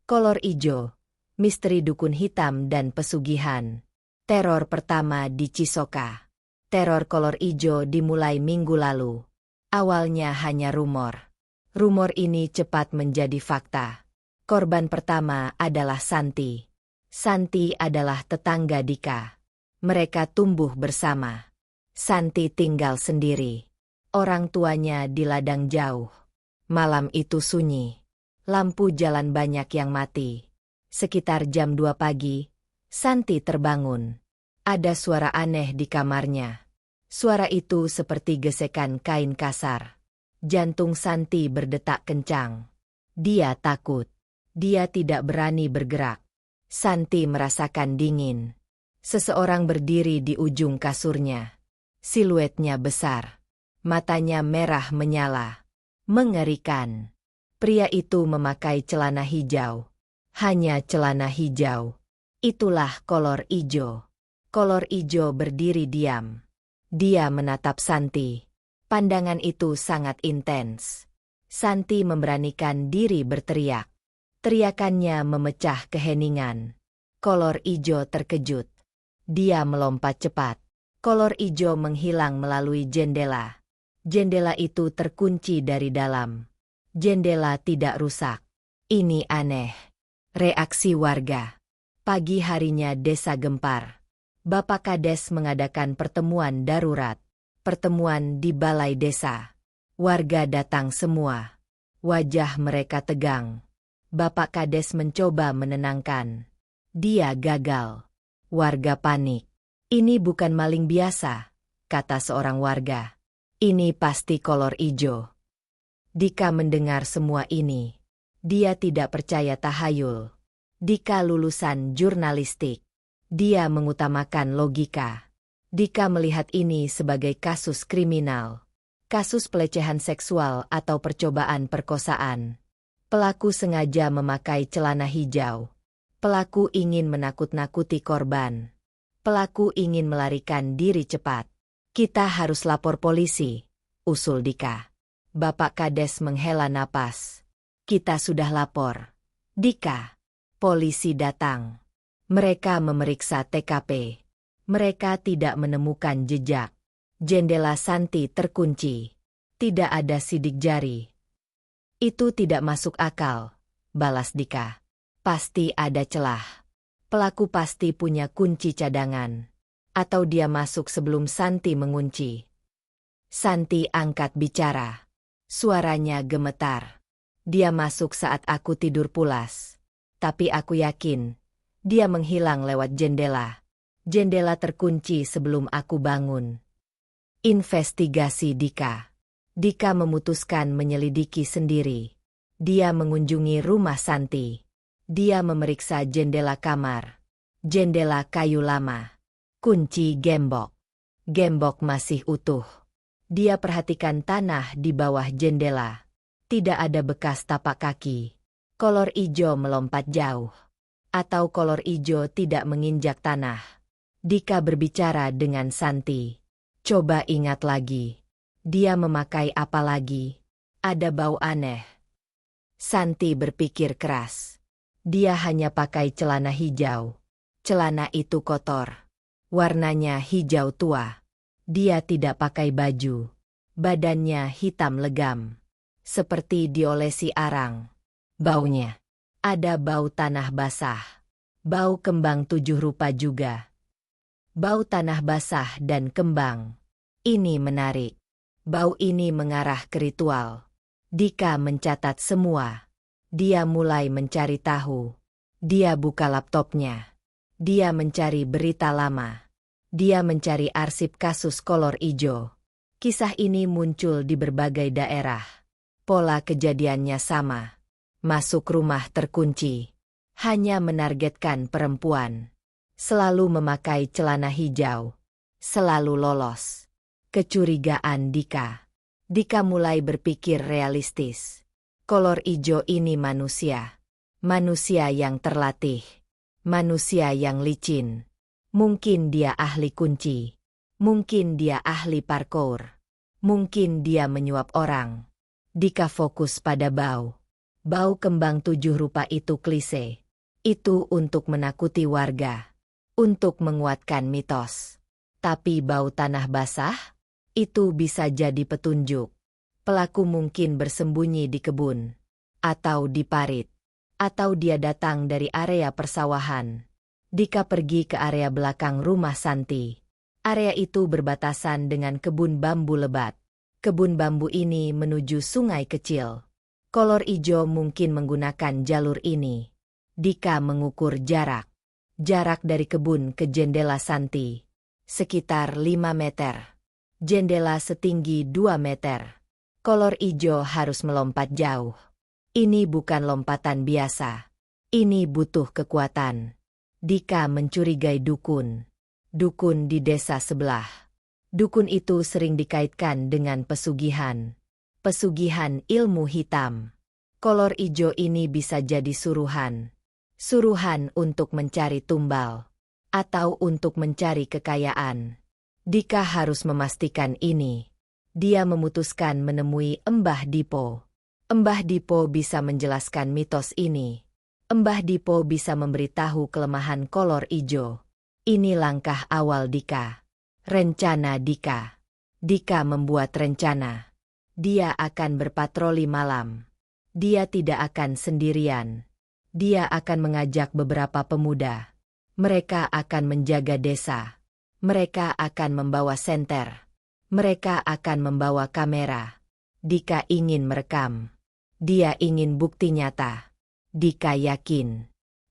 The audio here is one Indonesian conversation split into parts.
Kolor ijo, misteri dukun hitam dan pesugihan. Teror pertama di Cisoka. Teror kolor ijo dimulai minggu lalu. Awalnya hanya rumor. Rumor ini cepat menjadi fakta. Korban pertama adalah Santi. Santi adalah tetangga Dika. Mereka tumbuh bersama. Santi tinggal sendiri. Orang tuanya di ladang jauh. Malam itu sunyi. Lampu jalan banyak yang mati. Sekitar jam 2 pagi, Santi terbangun. Ada suara aneh di kamarnya. Suara itu seperti gesekan kain kasar. Jantung Santi berdetak kencang. Dia takut. Dia tidak berani bergerak. Santi merasakan dingin. Seseorang berdiri di ujung kasurnya. Siluetnya besar. Matanya merah menyala. Mengerikan. Pria itu memakai celana hijau. Hanya celana hijau. Itulah kolor ijo. Kolor ijo berdiri diam. Dia menatap Santi. Pandangan itu sangat intens. Santi memberanikan diri berteriak. Teriakannya memecah keheningan. Kolor ijo terkejut. Dia melompat cepat. Kolor ijo menghilang melalui jendela. Jendela itu terkunci dari dalam. Jendela tidak rusak. Ini aneh. Reaksi warga. Pagi harinya desa gempar. Bapak Kades mengadakan pertemuan darurat. Pertemuan di balai desa. Warga datang semua. Wajah mereka tegang. Bapak Kades mencoba menenangkan. Dia gagal. Warga panik. Ini bukan maling biasa, kata seorang warga. Ini pasti kolor ijo. Dika mendengar semua ini. Dia tidak percaya tahayul. Dika lulusan jurnalistik. Dia mengutamakan logika. Dika melihat ini sebagai kasus kriminal. Kasus pelecehan seksual atau percobaan perkosaan. Pelaku sengaja memakai celana hijau. Pelaku ingin menakut-nakuti korban. Pelaku ingin melarikan diri cepat. Kita harus lapor polisi, usul Dika. Bapak Kades menghela napas. Kita sudah lapor. Dika. Polisi datang. Mereka memeriksa TKP. Mereka tidak menemukan jejak. Jendela Santi terkunci. Tidak ada sidik jari. Itu tidak masuk akal, balas Dika. Pasti ada celah. Pelaku pasti punya kunci cadangan. Atau dia masuk sebelum Santi mengunci. Santi angkat bicara. Suaranya gemetar. Dia masuk saat aku tidur pulas. Tapi aku yakin, dia menghilang lewat jendela. Jendela terkunci sebelum aku bangun. Investigasi Dika. Dika memutuskan menyelidiki sendiri. Dia mengunjungi rumah Santi. Dia memeriksa jendela kamar. Jendela kayu lama. Kunci gembok. Gembok masih utuh. Dia perhatikan tanah di bawah jendela. Tidak ada bekas tapak kaki. Kolor ijo melompat jauh. Atau kolor ijo tidak menginjak tanah. Dika berbicara dengan Santi. Coba ingat lagi. Dia memakai apa lagi? Ada bau aneh. Santi berpikir keras. Dia hanya pakai celana hijau. Celana itu kotor. Warnanya hijau tua. Dia tidak pakai baju. Badannya hitam legam. Seperti diolesi arang. Baunya. Ada bau tanah basah. Bau kembang 7 rupa juga. Bau tanah basah dan kembang. Ini menarik. Bau ini mengarah ke ritual. Dika mencatat semua. Dia mulai mencari tahu. Dia buka laptopnya. Dia mencari berita lama. Dia mencari arsip kasus kolor ijo. Kisah ini muncul di berbagai daerah. Pola kejadiannya sama. Masuk rumah terkunci. Hanya menargetkan perempuan. Selalu memakai celana hijau. Selalu lolos. Kecurigaan Dika. Dika mulai berpikir realistis. Kolor ijo ini manusia. Manusia yang terlatih. Manusia yang licin. Mungkin dia ahli kunci. Mungkin dia ahli parkour. Mungkin dia menyuap orang. Dika fokus pada bau. Bau kembang 7 rupa itu klise. Itu untuk menakuti warga. Untuk menguatkan mitos. Tapi bau tanah basah? Itu bisa jadi petunjuk. Pelaku mungkin bersembunyi di kebun. Atau di parit. Atau dia datang dari area persawahan. Dika pergi ke area belakang rumah Santi. Area itu berbatasan dengan kebun bambu lebat. Kebun bambu ini menuju sungai kecil. Kolor ijo mungkin menggunakan jalur ini. Dika mengukur jarak. Jarak dari kebun ke jendela Santi. Sekitar 5 meter. Jendela setinggi 2 meter. Kolor ijo harus melompat jauh. Ini bukan lompatan biasa. Ini butuh kekuatan. Dika mencurigai dukun. Dukun di desa sebelah. Dukun itu sering dikaitkan dengan pesugihan. Pesugihan ilmu hitam. Kolor ijo ini bisa jadi suruhan. Suruhan untuk mencari tumbal. Atau untuk mencari kekayaan. Dika harus memastikan ini. Dia memutuskan menemui Mbah Dipo. Mbah Dipo bisa menjelaskan mitos ini. Mbah Dipo bisa memberitahu kelemahan kolor ijo. Ini langkah awal Dika. Rencana Dika. Dika membuat rencana. Dia akan berpatroli malam. Dia tidak akan sendirian. Dia akan mengajak beberapa pemuda. Mereka akan menjaga desa. Mereka akan membawa senter. Mereka akan membawa kamera. Dika ingin merekam. Dia ingin bukti nyata. Dika yakin.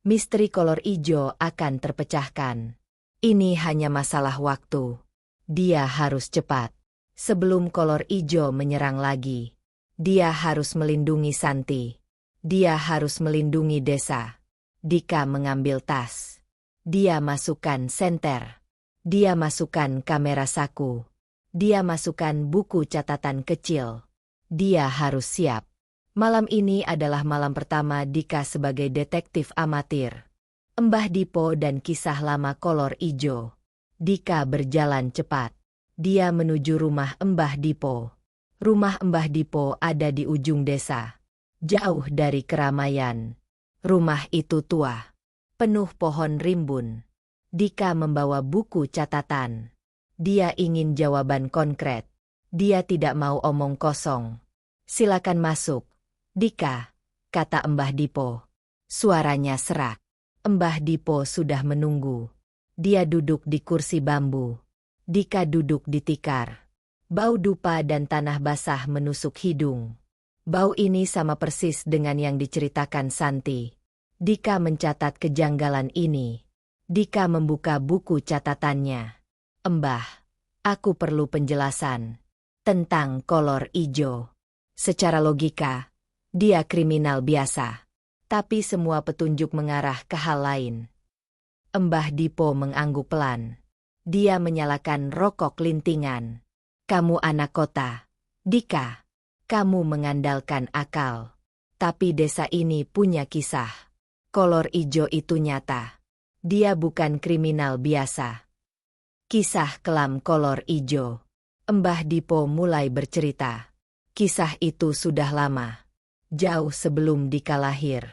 Misteri kolor ijo akan terpecahkan. Ini hanya masalah waktu. Dia harus cepat. Sebelum kolor ijo menyerang lagi. Dia harus melindungi Santi. Dia harus melindungi desa. Dika mengambil tas. Dia masukkan senter. Dia masukkan kamera saku. Dia masukkan buku catatan kecil. Dia harus siap. Malam ini adalah malam pertama Dika sebagai detektif amatir. Mbah Dipo dan kisah lama kolor ijo. Dika berjalan cepat. Dia menuju rumah Mbah Dipo. Rumah Mbah Dipo ada di ujung desa. Jauh dari keramaian. Rumah itu tua. Penuh pohon rimbun. Dika membawa buku catatan. Dia ingin jawaban konkret. Dia tidak mau omong kosong. Silakan masuk. Dika, kata Mbah Dipo. Suaranya serak. Mbah Dipo sudah menunggu. Dia duduk di kursi bambu. Dika duduk di tikar. Bau dupa dan tanah basah menusuk hidung. Bau ini sama persis dengan yang diceritakan Santi. Dika mencatat kejanggalan ini. Dika membuka buku catatannya. Mbah, aku perlu penjelasan. Tentang kolor ijo. Secara logika, dia kriminal biasa. Tapi semua petunjuk mengarah ke hal lain. Mbah Dipo mengangguk pelan. Dia menyalakan rokok lintingan. Kamu anak kota. Dika. Kamu mengandalkan akal. Tapi desa ini punya kisah. Kolor ijo itu nyata. Dia bukan kriminal biasa. Kisah kelam kolor ijo. Mbah Dipo mulai bercerita. Kisah itu sudah lama. Jauh sebelum Dika lahir.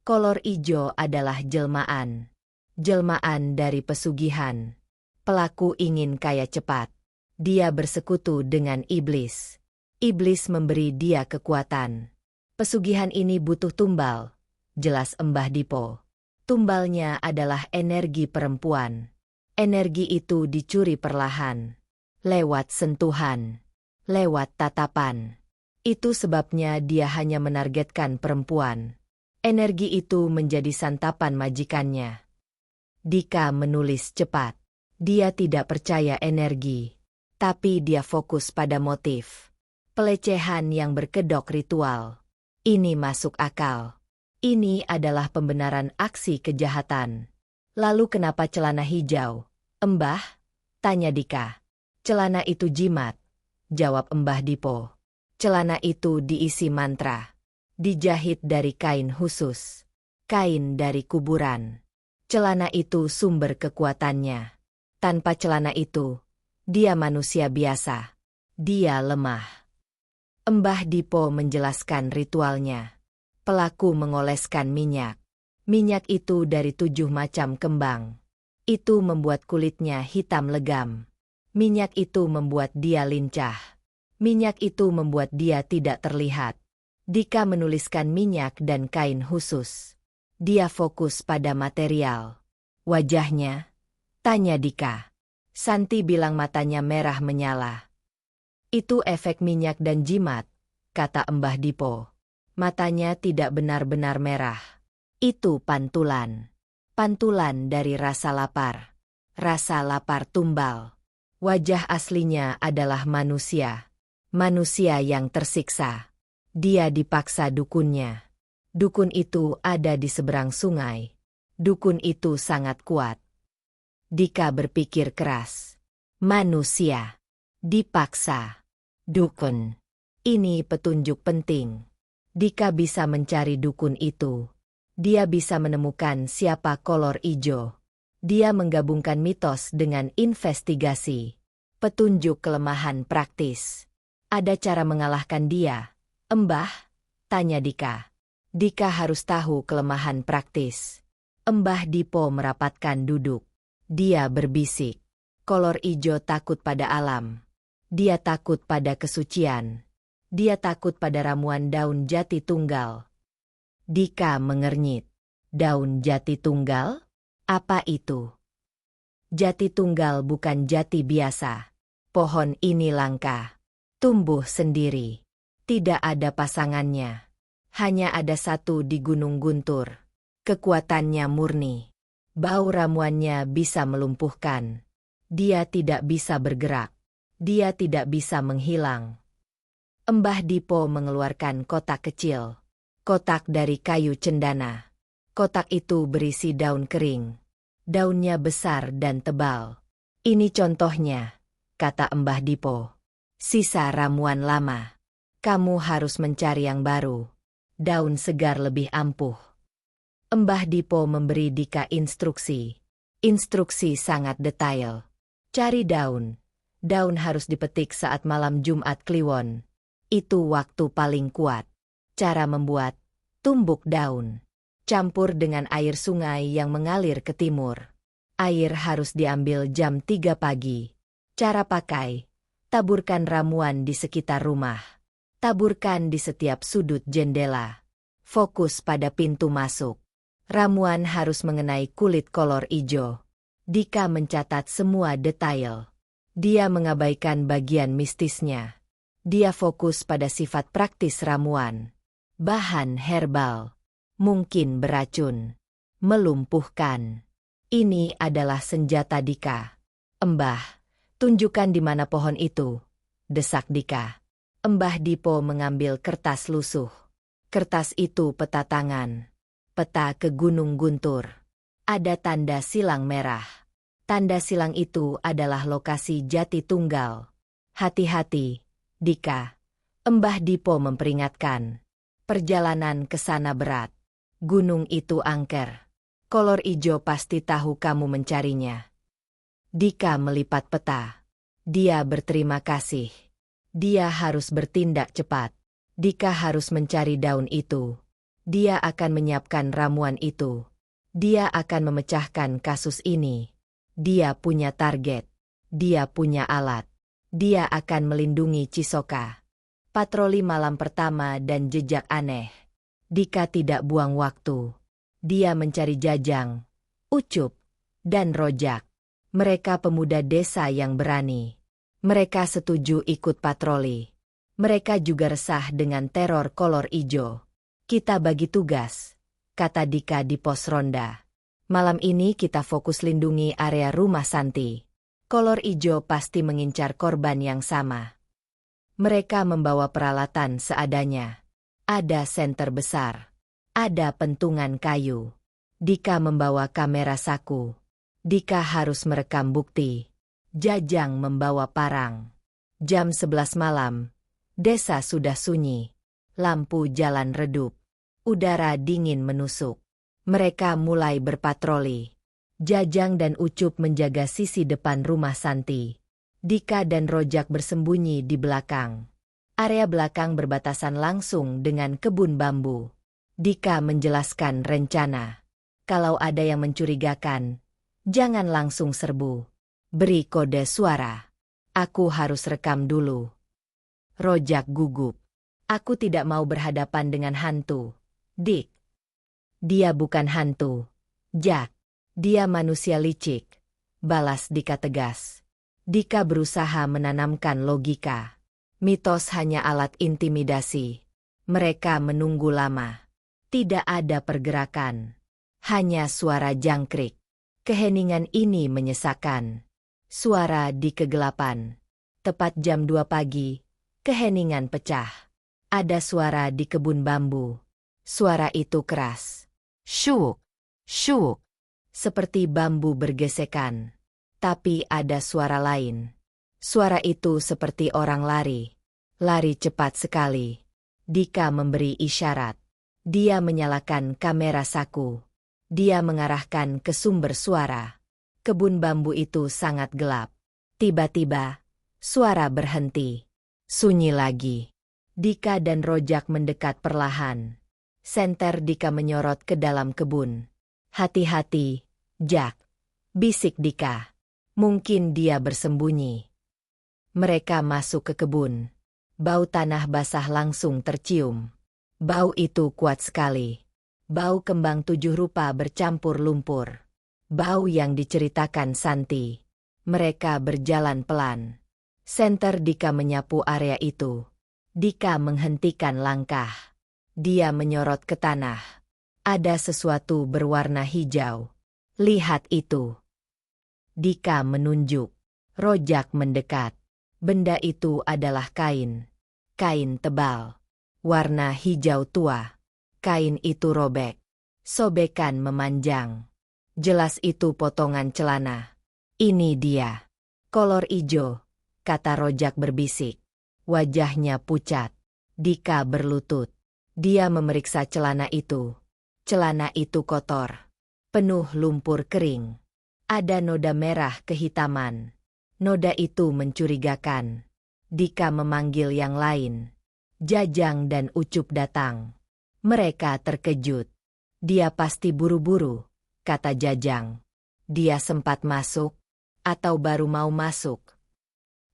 Kolor ijo adalah jelmaan. Jelmaan dari pesugihan. Pelaku ingin kaya cepat. Dia bersekutu dengan iblis. Iblis memberi dia kekuatan. Pesugihan ini butuh tumbal. Jelas Mbah Dipo. Tumbalnya adalah energi perempuan. Energi itu dicuri perlahan. Lewat sentuhan. Lewat tatapan. Itu sebabnya dia hanya menargetkan perempuan. Energi itu menjadi santapan majikannya. Dika menulis cepat. Dia tidak percaya energi. Tapi dia fokus pada motif. Pelecehan yang berkedok ritual. Ini masuk akal. Ini adalah pembenaran aksi kejahatan. Lalu kenapa celana hijau? Mbah? Tanya Dika. Celana itu jimat. Jawab Mbah Dipo. Celana itu diisi mantra. Dijahit dari kain khusus. Kain dari kuburan. Celana itu sumber kekuatannya. Tanpa celana itu, dia manusia biasa. Dia lemah. Mbah Dipo menjelaskan ritualnya. Pelaku mengoleskan minyak. Minyak itu dari 7 macam kembang. Itu membuat kulitnya hitam legam. Minyak itu membuat dia lincah. Minyak itu membuat dia tidak terlihat. Dika menuliskan minyak dan kain khusus. Dia fokus pada material. Wajahnya? Tanya Dika. Santi bilang matanya merah menyala. Itu efek minyak dan jimat, kata Mbah Dipo. Matanya tidak benar-benar merah. Itu pantulan. Pantulan dari rasa lapar. Rasa lapar tumbal. Wajah aslinya adalah manusia. Manusia yang tersiksa. Dia dipaksa dukunnya. Dukun itu ada di seberang sungai. Dukun itu sangat kuat. Dika berpikir keras. Manusia. Dipaksa. Dukun. Ini petunjuk penting. Dika bisa mencari dukun itu. Dia bisa menemukan siapa kolor ijo. Dia menggabungkan mitos dengan investigasi. Petunjuk kelemahan praktis. Ada cara mengalahkan dia, Mbah? Tanya Dika. Dika harus tahu kelemahan praktis. Mbah Dipo merapatkan duduk. Dia berbisik. Kolor ijo takut pada alam. Dia takut pada kesucian. Dia takut pada ramuan daun jati tunggal. Dika mengernyit. Daun jati tunggal? Apa itu? Jati tunggal bukan jati biasa. Pohon ini langka. Tumbuh sendiri. Tidak ada pasangannya. Hanya ada satu di Gunung Guntur. Kekuatannya murni. Bau ramuannya bisa melumpuhkan. Dia tidak bisa bergerak. Dia tidak bisa menghilang. Mbah Dipo mengeluarkan kotak kecil. Kotak dari kayu cendana. Kotak itu berisi daun kering. Daunnya besar dan tebal. Ini contohnya, kata Mbah Dipo. Sisa ramuan lama. Kamu harus mencari yang baru. Daun segar lebih ampuh. Mbah Dipo memberi Dika instruksi. Instruksi sangat detail. Cari daun. Daun harus dipetik saat malam Jumat Kliwon. Itu waktu paling kuat. Cara membuat: tumbuk daun. Campur dengan air sungai yang mengalir ke timur. Air harus diambil jam 3 pagi. Cara pakai: taburkan ramuan di sekitar rumah. Taburkan di setiap sudut jendela. Fokus pada pintu masuk. Ramuan harus mengenai kulit kolor ijo. Dika mencatat semua detail. Dia mengabaikan bagian mistisnya. Dia fokus pada sifat praktis ramuan. Bahan herbal. Mungkin beracun. Melumpuhkan. Ini adalah senjata Dika. Mbah, tunjukkan di mana pohon itu, desak Dika. Mbah Dipo mengambil kertas lusuh. Kertas itu peta tangan. Peta ke Gunung Guntur. Ada tanda silang merah. Tanda silang itu adalah lokasi jati tunggal. Hati-hati, Dika. Mbah Dipo memperingatkan. Perjalanan ke sana berat. Gunung itu angker. Kolor ijo pasti tahu kamu mencarinya. Dika melipat peta. Dia berterima kasih. Dia harus bertindak cepat. Dika harus mencari daun itu. Dia akan menyiapkan ramuan itu. Dia akan memecahkan kasus ini. Dia punya target. Dia punya alat. Dia akan melindungi Cisoka. Patroli malam pertama dan jejak aneh. Dika tidak buang waktu. Dia mencari Jajang, Ucup, dan Rojak. Mereka pemuda desa yang berani. Mereka setuju ikut patroli. Mereka juga resah dengan teror kolor ijo. Kita bagi tugas, kata Dika di pos ronda. Malam ini kita fokus lindungi area rumah Santi. Kolor ijo pasti mengincar korban yang sama. Mereka membawa peralatan seadanya. Ada senter besar. Ada pentungan kayu. Dika membawa kamera saku. Dika harus merekam bukti. Jajang membawa parang. Jam 11 malam. Desa sudah sunyi. Lampu jalan redup. Udara dingin menusuk. Mereka mulai berpatroli. Jajang dan Ucup menjaga sisi depan rumah Santi. Dika dan Rojak bersembunyi di belakang. Area belakang berbatasan langsung dengan kebun bambu. Dika menjelaskan rencana. Kalau ada yang mencurigakan, jangan langsung serbu. Beri kode suara. Aku harus rekam dulu. Rojak gugup. Aku tidak mau berhadapan dengan hantu, Dick. Dia bukan hantu, Jack. Dia manusia licik. Balas Dika tegas. Dika berusaha menanamkan logika. Mitos hanya alat intimidasi. Mereka menunggu lama. Tidak ada pergerakan. Hanya suara jangkrik. Keheningan ini menyesakan. Suara di kegelapan. Tepat jam 2 pagi, keheningan pecah. Ada suara di kebun bambu. Suara itu keras. Syuk, syuk. Seperti bambu bergesekan. Tapi ada suara lain. Suara itu seperti orang lari. Lari cepat sekali. Dika memberi isyarat. Dia menyalakan kamera saku. Dia mengarahkan ke sumber suara. Kebun bambu itu sangat gelap. Tiba-tiba, suara berhenti. Sunyi lagi. Dika dan Rojak mendekat perlahan. Senter Dika menyorot ke dalam kebun. Hati-hati, Jack. Bisik Dika. Mungkin dia bersembunyi. Mereka masuk ke kebun. Bau tanah basah langsung tercium. Bau itu kuat sekali. Bau kembang 7 rupa bercampur lumpur. Bau yang diceritakan Santi. Mereka berjalan pelan. Senter Dika menyapu area itu. Dika menghentikan langkah. Dia menyorot ke tanah. Ada sesuatu berwarna hijau. Lihat itu. Dika menunjuk. Rojak mendekat. Benda itu adalah kain. Kain tebal. Warna hijau tua. Kain itu robek. Sobekan memanjang. Jelas itu potongan celana. Ini dia. Kolor ijo, kata Rojak berbisik. Wajahnya pucat. Dika berlutut. Dia memeriksa celana itu. Celana itu kotor. Penuh lumpur kering. Ada noda merah kehitaman. Noda itu mencurigakan. Dika memanggil yang lain. Jajang dan Ucup datang. Mereka terkejut. Dia pasti buru-buru, kata Jajang. Dia sempat masuk, atau baru mau masuk.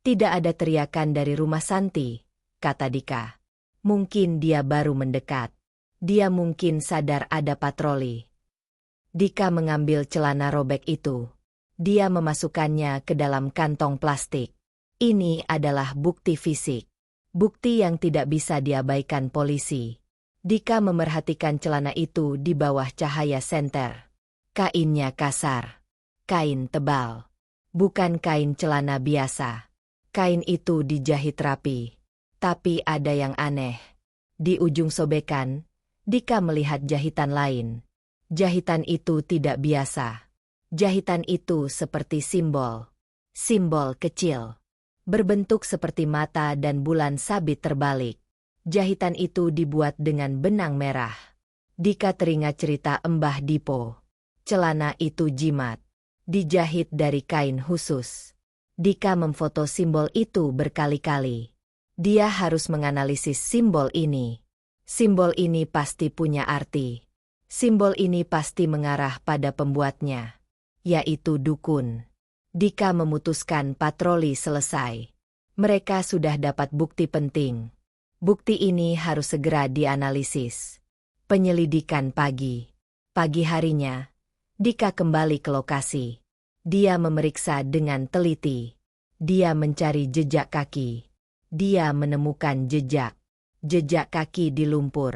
Tidak ada teriakan dari rumah Santi, kata Dika. Mungkin dia baru mendekat. Dia mungkin sadar ada patroli. Dika mengambil celana robek itu. Dia memasukkannya ke dalam kantong plastik. Ini adalah bukti fisik. Bukti yang tidak bisa diabaikan polisi. Dika memerhatikan celana itu di bawah cahaya senter. Kainnya kasar. Kain tebal. Bukan kain celana biasa. Kain itu dijahit rapi. Tapi ada yang aneh. Di ujung sobekan, Dika melihat jahitan lain. Jahitan itu tidak biasa. Jahitan itu seperti simbol. Simbol kecil. Berbentuk seperti mata dan bulan sabit terbalik. Jahitan itu dibuat dengan benang merah. Dika teringat cerita Mbah Dipo. Celana itu jimat. Dijahit dari kain khusus. Dika memfoto simbol itu berkali-kali. Dia harus menganalisis simbol ini. Simbol ini pasti punya arti. Simbol ini pasti mengarah pada pembuatnya, yaitu dukun. Dika memutuskan patroli selesai. Mereka sudah dapat bukti penting. Bukti ini harus segera dianalisis. Penyelidikan pagi. Pagi harinya, Dika kembali ke lokasi. Dia memeriksa dengan teliti. Dia mencari jejak kaki. Dia menemukan jejak. Jejak kaki di lumpur.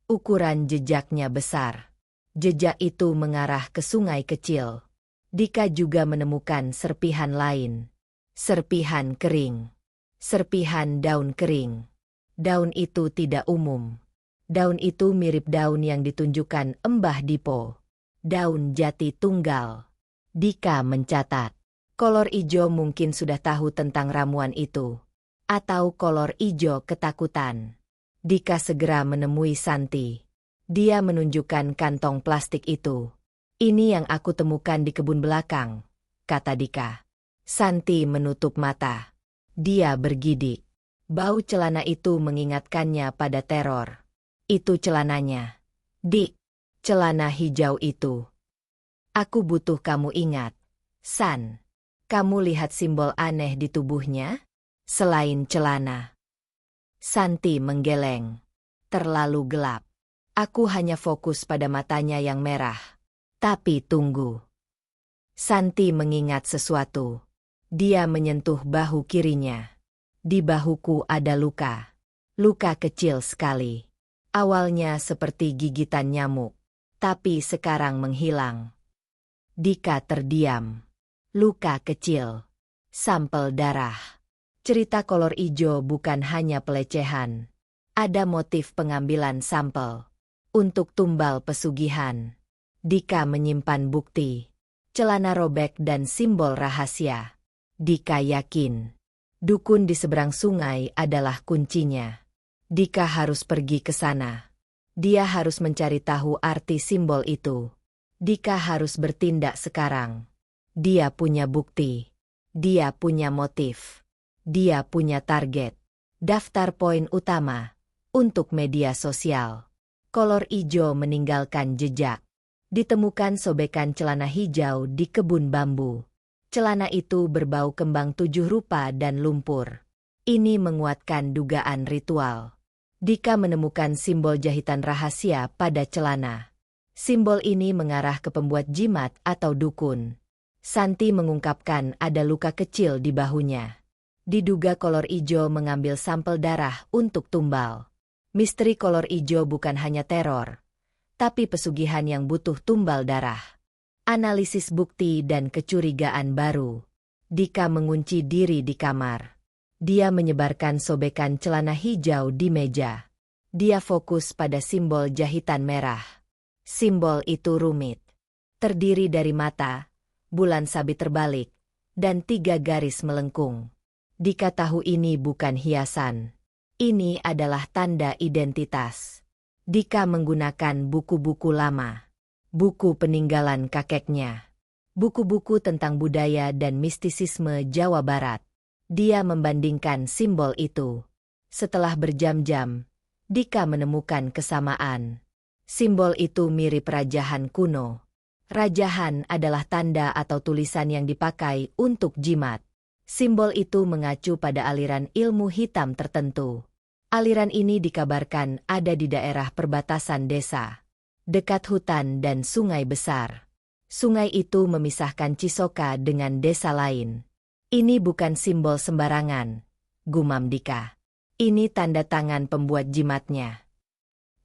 Ukuran jejaknya besar. Jejak itu mengarah ke sungai kecil. Dika juga menemukan serpihan lain. Serpihan kering. Serpihan daun kering. Daun itu tidak umum. Daun itu mirip daun yang ditunjukkan Mbah Dipo. Daun jati tunggal. Dika mencatat. Kolor ijo mungkin sudah tahu tentang ramuan itu. Atau kolor ijo ketakutan. Dika segera menemui Santi. Dia menunjukkan kantong plastik itu. Ini yang aku temukan di kebun belakang, kata Dika. Santi menutup mata. Dia bergidik. Bau celana itu mengingatkannya pada teror. Itu celananya. Dik, celana hijau itu. Aku butuh kamu ingat. San, kamu lihat simbol aneh di tubuhnya? Selain celana. Santi menggeleng. Terlalu gelap. Aku hanya fokus pada matanya yang merah. Tapi tunggu. Santi mengingat sesuatu. Dia menyentuh bahu kirinya. Di bahuku ada luka. Luka kecil sekali. Awalnya seperti gigitan nyamuk. Tapi sekarang menghilang. Dika terdiam. Luka kecil. Sampel darah. Cerita kolor ijo bukan hanya pelecehan. Ada motif pengambilan sampel. Untuk tumbal pesugihan. Dika menyimpan bukti. Celana robek dan simbol rahasia. Dika yakin. Dukun di seberang sungai adalah kuncinya. Dika harus pergi ke sana. Dia harus mencari tahu arti simbol itu. Dika harus bertindak sekarang. Dia punya bukti. Dia punya motif. Dia punya target. Daftar poin utama. Untuk media sosial. Kolor ijo meninggalkan jejak. Ditemukan sobekan celana hijau di kebun bambu. Celana itu berbau kembang 7 rupa dan lumpur. Ini menguatkan dugaan ritual. Dika menemukan simbol jahitan rahasia pada celana. Simbol ini mengarah ke pembuat jimat atau dukun. Santi mengungkapkan ada luka kecil di bahunya. Diduga kolor ijo mengambil sampel darah untuk tumbal. Misteri kolor ijo bukan hanya teror, tapi pesugihan yang butuh tumbal darah. Analisis bukti dan kecurigaan baru. Dika mengunci diri di kamar. Dia menyebarkan sobekan celana hijau di meja. Dia fokus pada simbol jahitan merah. Simbol itu rumit. Terdiri dari mata, bulan sabit terbalik, dan 3 garis melengkung. Dika tahu ini bukan hiasan. Ini adalah tanda identitas. Dika menggunakan buku-buku lama. Buku peninggalan kakeknya. Buku-buku tentang budaya dan mistisisme Jawa Barat. Dia membandingkan simbol itu. Setelah berjam-jam, Dika menemukan kesamaan. Simbol itu mirip rajahan kuno. Rajahan adalah tanda atau tulisan yang dipakai untuk jimat. Simbol itu mengacu pada aliran ilmu hitam tertentu. Aliran ini dikabarkan ada di daerah perbatasan desa, dekat hutan dan sungai besar. Sungai itu memisahkan Cisoka dengan desa lain. Ini bukan simbol sembarangan, gumam Dika. Ini tanda tangan pembuat jimatnya.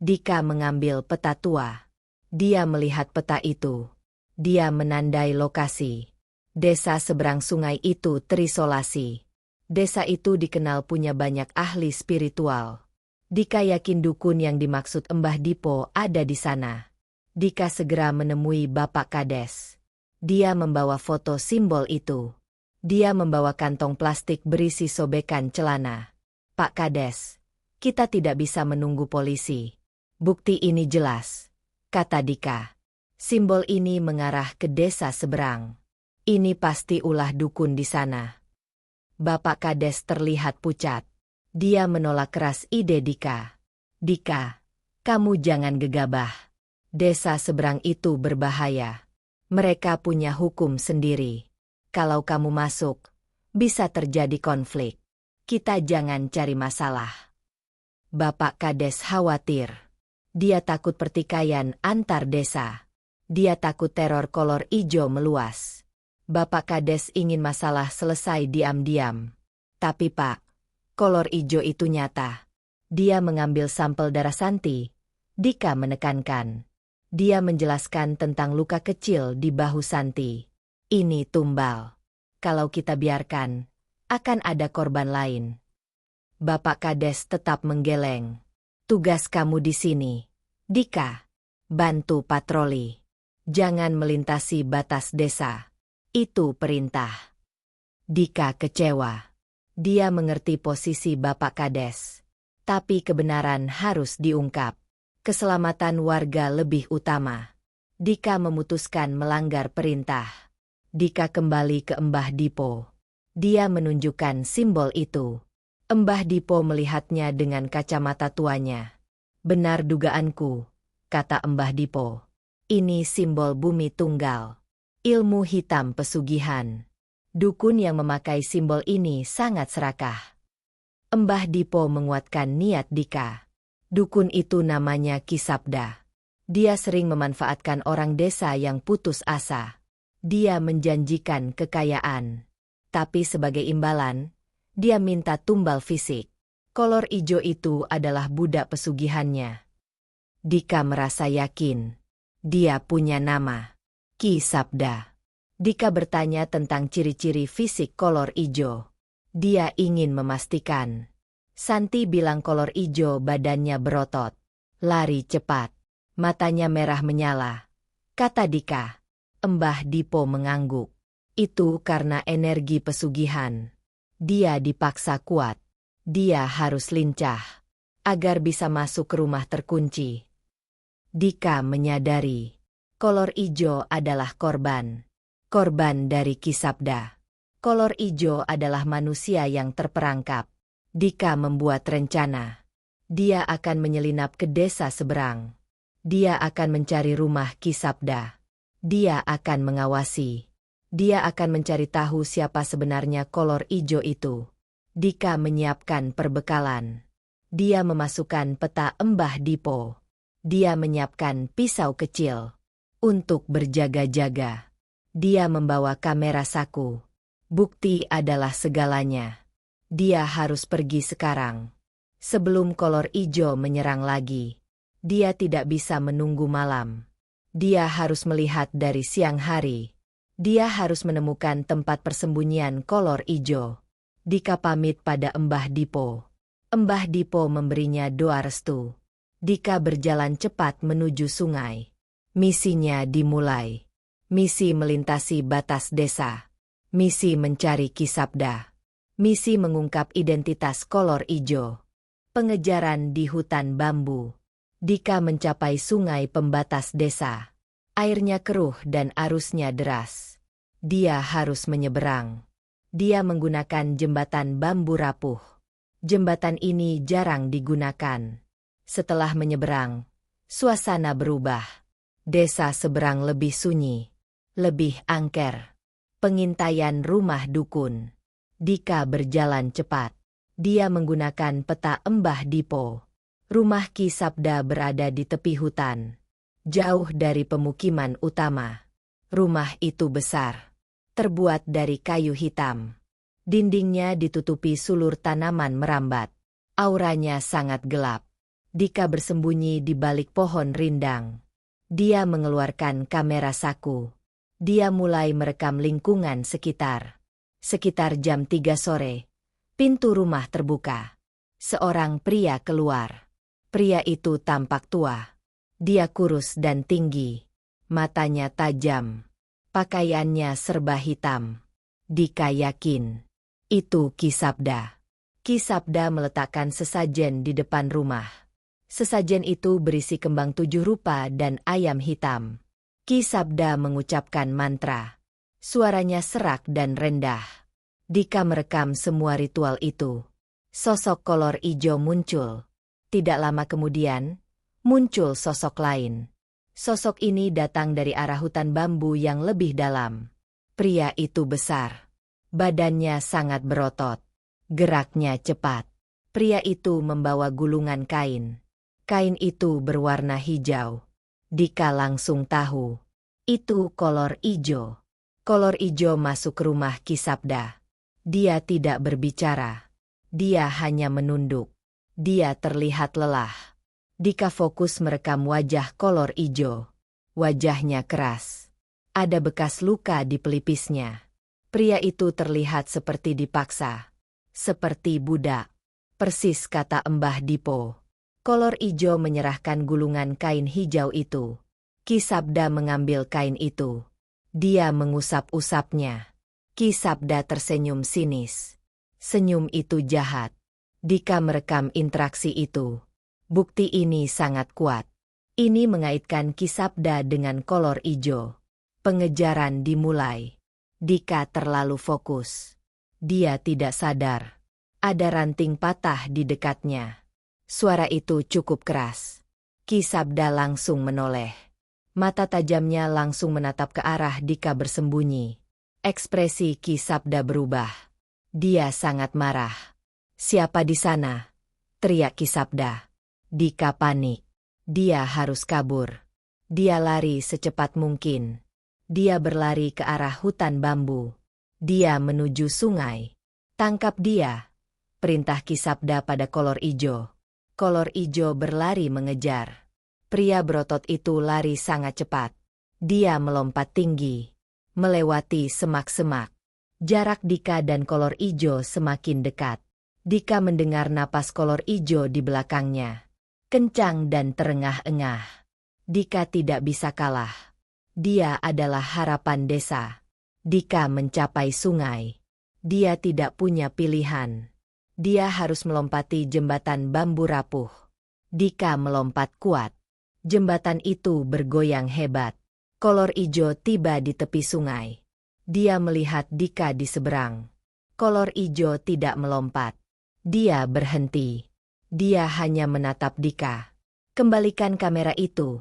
Dika mengambil peta tua. Dia melihat peta itu. Dia menandai lokasi. Desa seberang sungai itu terisolasi. Desa itu dikenal punya banyak ahli spiritual. Dika yakin dukun yang dimaksud Mbah Dipo ada di sana. Dika segera menemui Bapak Kades. Dia membawa foto simbol itu. Dia membawa kantong plastik berisi sobekan celana. Pak Kades, kita tidak bisa menunggu polisi. Bukti ini jelas, kata Dika. Simbol ini mengarah ke desa seberang. Ini pasti ulah dukun di sana. Bapak Kades terlihat pucat. Dia menolak keras ide Dika. Dika, kamu jangan gegabah. Desa seberang itu berbahaya. Mereka punya hukum sendiri. Kalau kamu masuk, bisa terjadi konflik. Kita jangan cari masalah. Bapak Kades khawatir. Dia takut pertikaian antar desa. Dia takut teror kolor ijo meluas. Bapak Kades ingin masalah selesai diam-diam. Tapi Pak, kolor ijo itu nyata. Dia mengambil sampel darah Santi. Dika menekankan. Dia menjelaskan tentang luka kecil di bahu Santi. Ini tumbal. Kalau kita biarkan, akan ada korban lain. Bapak Kades tetap menggeleng. Tugas kamu di sini, Dika. Bantu patroli. Jangan melintasi batas desa. Itu perintah. Dika kecewa. Dia mengerti posisi Bapak Kades. Tapi kebenaran harus diungkap. Keselamatan warga lebih utama. Dika memutuskan melanggar perintah. Dika kembali ke Mbah Dipo. Dia menunjukkan simbol itu. Mbah Dipo melihatnya dengan kacamata tuanya. Benar dugaanku, kata Mbah Dipo. Ini simbol bumi tunggal. Ilmu hitam pesugihan. Dukun yang memakai simbol ini sangat serakah. Mbah Dipo menguatkan niat Dika. Dukun itu namanya Ki Sabda. Dia sering memanfaatkan orang desa yang putus asa. Dia menjanjikan kekayaan. Tapi sebagai imbalan, dia minta tumbal fisik. Kolor ijo itu adalah budak pesugihannya. Dika merasa yakin. Dia punya nama. Ki Sabda. Dika bertanya tentang ciri-ciri fisik kolor ijo. Dia ingin memastikan. Santi bilang kolor ijo badannya berotot. Lari cepat. Matanya merah menyala. Kata Dika. Mbah Dipo mengangguk. Itu karena energi pesugihan. Dia dipaksa kuat. Dia harus lincah. Agar bisa masuk ke rumah terkunci. Dika menyadari. Kolor ijo adalah korban. Korban dari Ki Sabda. Kolor ijo adalah manusia yang terperangkap. Dika membuat rencana. Dia akan menyelinap ke desa seberang. Dia akan mencari rumah Ki Sabda. Dia akan mengawasi. Dia akan mencari tahu siapa sebenarnya kolor ijo itu. Dika menyiapkan perbekalan. Dia memasukkan peta Mbah Dipo. Dia menyiapkan pisau kecil. Untuk berjaga-jaga. Dia membawa kamera saku. Bukti adalah segalanya. Dia harus pergi sekarang. Sebelum kolor ijo menyerang lagi. Dia tidak bisa menunggu malam. Dia harus melihat dari siang hari. Dia harus menemukan tempat persembunyian kolor ijo. Dika pamit pada Mbah Dipo. Mbah Dipo memberinya doa restu. Dika berjalan cepat menuju sungai. Misinya dimulai. Misi melintasi batas desa. Misi mencari Ki Sabda. Misi mengungkap identitas kolor ijo. Pengejaran di hutan bambu. Dika mencapai sungai pembatas desa. Airnya keruh dan arusnya deras. Dia harus menyeberang. Dia menggunakan jembatan bambu rapuh. Jembatan ini jarang digunakan. Setelah menyeberang, suasana berubah. Desa seberang lebih sunyi. Lebih angker. Pengintaian rumah dukun. Dika berjalan cepat. Dia menggunakan peta Mbah Dipo. Rumah Ki Sabda berada di tepi hutan. Jauh dari pemukiman utama. Rumah itu besar. Terbuat dari kayu hitam. Dindingnya ditutupi sulur tanaman merambat. Auranya sangat gelap. Dika bersembunyi di balik pohon rindang. Dia mengeluarkan kamera saku. Dia mulai merekam lingkungan sekitar. Sekitar jam 3 sore, pintu rumah terbuka. Seorang pria keluar. Pria itu tampak tua. Dia kurus dan tinggi. Matanya tajam. Pakaiannya serba hitam. Dika yakin. Itu Ki Sabda. Ki Sabda meletakkan sesajen di depan rumah. Sesajen itu berisi kembang 7 rupa dan ayam hitam. Ki Sabda mengucapkan mantra. Suaranya serak dan rendah. Dika merekam semua ritual itu. Sosok kolor ijo muncul. Tidak lama kemudian, muncul sosok lain. Sosok ini datang dari arah hutan bambu yang lebih dalam. Pria itu besar. Badannya sangat berotot. Geraknya cepat. Pria itu membawa gulungan kain. Kain itu berwarna hijau. Dika langsung tahu. Itu kolor ijo. Kolor ijo masuk ke rumah Ki Sabda. Dia tidak berbicara. Dia hanya menunduk. Dia terlihat lelah. Dika fokus merekam wajah kolor ijo. Wajahnya keras. Ada bekas luka di pelipisnya. Pria itu terlihat seperti dipaksa. Seperti budak. Persis kata Mbah Dipo. Kolor ijo menyerahkan gulungan kain hijau itu. Ki Sabda mengambil kain itu. Dia mengusap-usapnya. Ki Sabda tersenyum sinis. Senyum itu jahat. Dika merekam interaksi itu. Bukti ini sangat kuat. Ini mengaitkan Ki Sabda dengan kolor ijo. Pengejaran dimulai. Dika terlalu fokus. Dia tidak sadar. Ada ranting patah di dekatnya. Suara itu cukup keras. Ki Sabda langsung menoleh. Mata tajamnya langsung menatap ke arah Dika bersembunyi. Ekspresi Ki Sabda berubah. Dia sangat marah. "Siapa di sana?" teriak Ki Sabda. Dika panik. Dia harus kabur. Dia lari secepat mungkin. Dia berlari ke arah hutan bambu. Dia menuju sungai. "Tangkap dia!" perintah Ki Sabda pada kolor ijo. Kolor ijo berlari mengejar. Pria berotot itu lari sangat cepat. Dia melompat tinggi, melewati semak-semak. Jarak Dika dan kolor ijo semakin dekat. Dika mendengar napas kolor ijo di belakangnya. Kencang dan terengah-engah. Dika tidak bisa kalah. Dia adalah harapan desa. Dika mencapai sungai. Dia tidak punya pilihan. Dia harus melompati jembatan bambu rapuh. Dika melompat kuat. Jembatan itu bergoyang hebat. Kolor ijo tiba di tepi sungai. Dia melihat Dika di seberang. Kolor ijo tidak melompat. Dia berhenti. Dia hanya menatap Dika. "Kembalikan kamera itu,"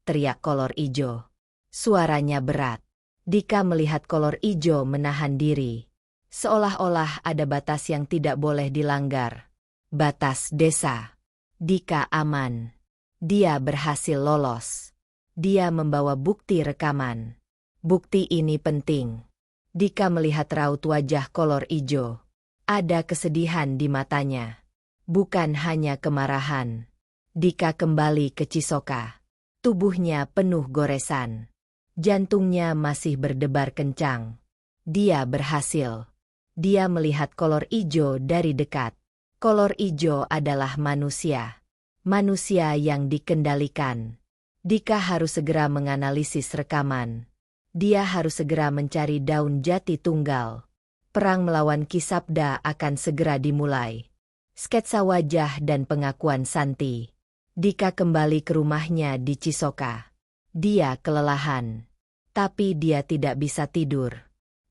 teriak kolor ijo. Suaranya berat. Dika melihat kolor ijo menahan diri. Seolah-olah ada batas yang tidak boleh dilanggar. Batas desa. Dika aman. Dia berhasil lolos. Dia membawa bukti rekaman. Bukti ini penting. Dika melihat raut wajah kolor ijo. Ada kesedihan di matanya. Bukan hanya kemarahan. Dika kembali ke Cisoka. Tubuhnya penuh goresan. Jantungnya masih berdebar kencang. Dia berhasil. Dia melihat kolor ijo dari dekat. Kolor ijo adalah manusia. Manusia yang dikendalikan. Dika harus segera menganalisis rekaman. Dia harus segera mencari daun jati tunggal. Perang melawan Ki Sabda akan segera dimulai. Sketsa wajah dan pengakuan Santi. Dika kembali ke rumahnya di Cisoka. Dia kelelahan. Tapi dia tidak bisa tidur.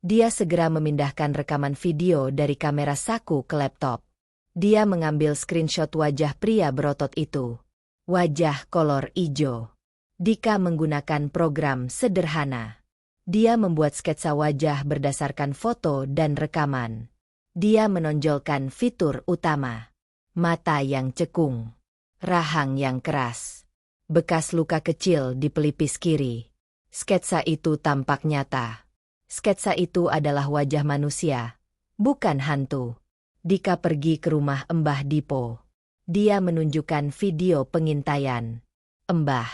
Dia segera memindahkan rekaman video dari kamera saku ke laptop. Dia mengambil screenshot wajah pria berotot itu. Wajah kolor ijo. Dika menggunakan program sederhana. Dia membuat sketsa wajah berdasarkan foto dan rekaman. Dia menonjolkan fitur utama. Mata yang cekung. Rahang yang keras. Bekas luka kecil di pelipis kiri. Sketsa itu tampak nyata. Sketsa itu adalah wajah manusia, bukan hantu. Dika pergi ke rumah Mbah Dipo. Dia menunjukkan video pengintaian. "Mbah,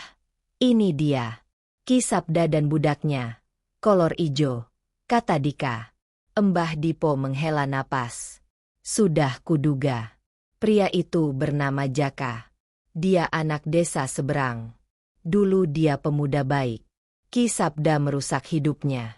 ini dia. Ki Sabda dan budaknya. Kolor ijo," kata Dika. Mbah Dipo menghela napas. "Sudah kuduga. Pria itu bernama Jaka. Dia anak desa seberang. Dulu dia pemuda baik. Ki Sabda merusak hidupnya."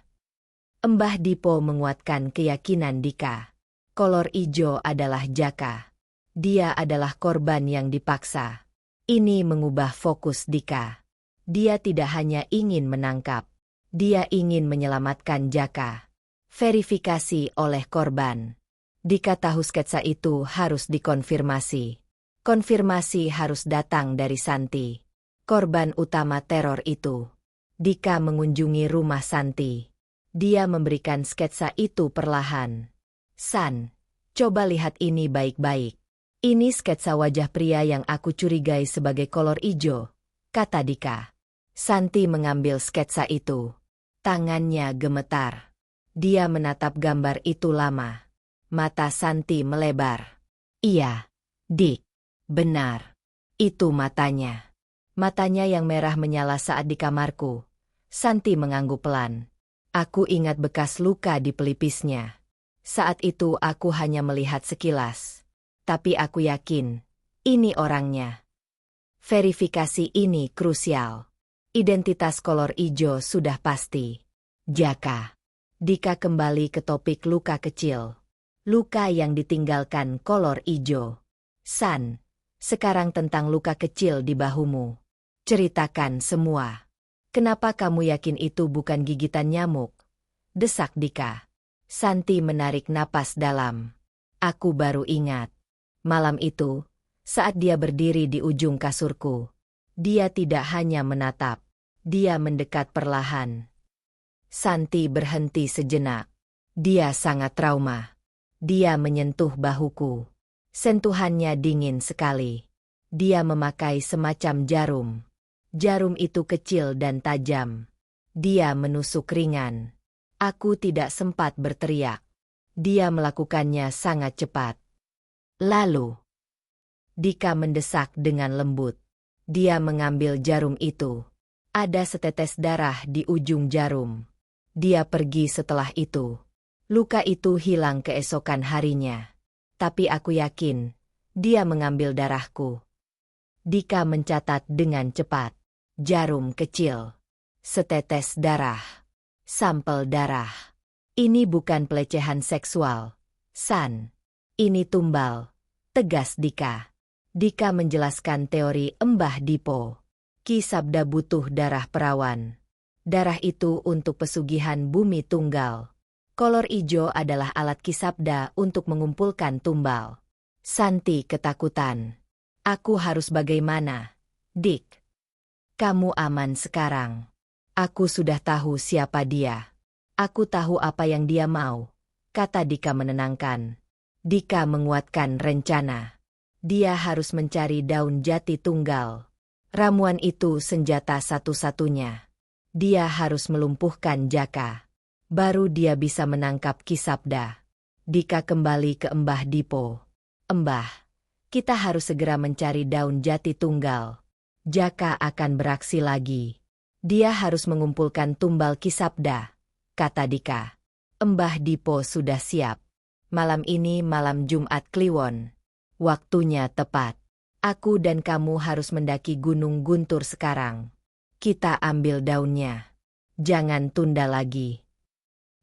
Mbah Dipo menguatkan keyakinan Dika. Kolor ijo adalah Jaka. Dia adalah korban yang dipaksa. Ini mengubah fokus Dika. Dia tidak hanya ingin menangkap. Dia ingin menyelamatkan Jaka. Verifikasi oleh korban. Dika tahu sketsa itu harus dikonfirmasi. Konfirmasi harus datang dari Santi, korban utama teror itu. Dika mengunjungi rumah Santi. Dia memberikan sketsa itu perlahan. "San, coba lihat ini baik-baik. Ini sketsa wajah pria yang aku curigai sebagai kolor ijo," kata Dika. Santi mengambil sketsa itu. Tangannya gemetar. Dia menatap gambar itu lama. Mata Santi melebar. "Iya, Dik. Benar. Itu matanya." Matanya yang merah menyala saat di kamarku. Santi mengangguk pelan. "Aku ingat bekas luka di pelipisnya. Saat itu aku hanya melihat sekilas. Tapi aku yakin, ini orangnya." Verifikasi ini krusial. Identitas kolor ijo sudah pasti. Jaka. Dika kembali ke topik luka kecil. Luka yang ditinggalkan kolor ijo. "San, sekarang tentang luka kecil di bahumu. Ceritakan semua. Kenapa kamu yakin itu bukan gigitan nyamuk?" desak Dika. Santi menarik napas dalam. "Aku baru ingat. Malam itu, saat dia berdiri di ujung kasurku. Dia tidak hanya menatap, dia mendekat perlahan. Santi berhenti sejenak. Dia sangat trauma. Dia menyentuh bahuku. Sentuhannya dingin sekali. Dia memakai semacam jarum. Jarum itu kecil dan tajam. Dia menusuk ringan. Aku tidak sempat berteriak. Dia melakukannya sangat cepat. Lalu, Dika mendesak dengan lembut. Dia mengambil jarum itu. Ada setetes darah di ujung jarum. Dia pergi setelah itu. Luka itu hilang keesokan harinya. Tapi aku yakin, dia mengambil darahku. Dika mencatat dengan cepat. Jarum kecil. Setetes darah. Sampel darah. Ini bukan pelecehan seksual, San. Ini tumbal. Tegas Dika. Dika menjelaskan teori Mbah Dipo. Ki Sabda butuh darah perawan. Darah itu untuk pesugihan bumi tunggal. Kolor ijo adalah alat Ki Sabda untuk mengumpulkan tumbal. Santi ketakutan. Aku harus bagaimana, Dik? Kamu aman sekarang. Aku sudah tahu siapa dia. Aku tahu apa yang dia mau, kata Dika menenangkan. Dika menguatkan rencana. Dia harus mencari daun jati tunggal. Ramuan itu senjata satu-satunya. Dia harus melumpuhkan Jaka. Baru dia bisa menangkap Ki Sabda. Dika kembali ke Mbah Dipo. Mbah, kita harus segera mencari daun jati tunggal. Jaka akan beraksi lagi. Dia harus mengumpulkan tumbal Ki Sabda, kata Dika. Mbah Dipo sudah siap. Malam ini malam Jumat Kliwon. Waktunya tepat. Aku dan kamu harus mendaki Gunung Guntur sekarang. Kita ambil daunnya. Jangan tunda lagi.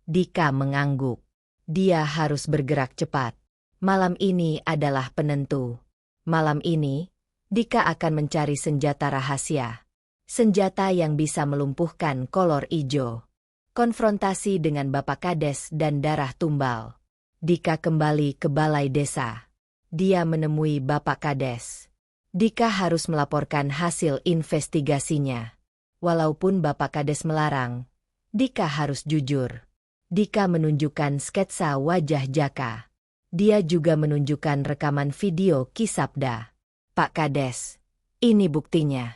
Dika mengangguk. Dia harus bergerak cepat. Malam ini adalah penentu. Malam ini, Dika akan mencari senjata rahasia. Senjata yang bisa melumpuhkan kolor ijo. Konfrontasi dengan Bapak Kades dan darah tumbal. Dika kembali ke balai desa. Dia menemui Bapak Kades. Dika harus melaporkan hasil investigasinya. Walaupun Bapak Kades melarang, Dika harus jujur. Dika menunjukkan sketsa wajah Jaka. Dia juga menunjukkan rekaman video Ki Sabda. Pak Kades, ini buktinya.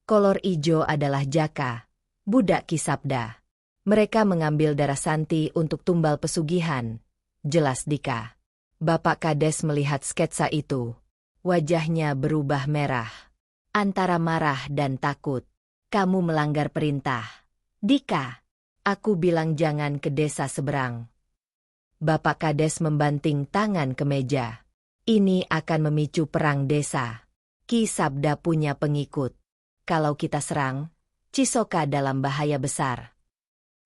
Kolor ijo adalah Jaka, budak Ki Sabda. Mereka mengambil darah Santi untuk tumbal pesugihan. Jelas Dika. Bapak Kades melihat sketsa itu. Wajahnya berubah merah. Antara marah dan takut. Kamu melanggar perintah. Dika. Aku bilang jangan ke desa seberang. Bapak Kades membanting tangan ke meja. Ini akan memicu perang desa. Ki Sabda punya pengikut. Kalau kita serang, Cisoka dalam bahaya besar.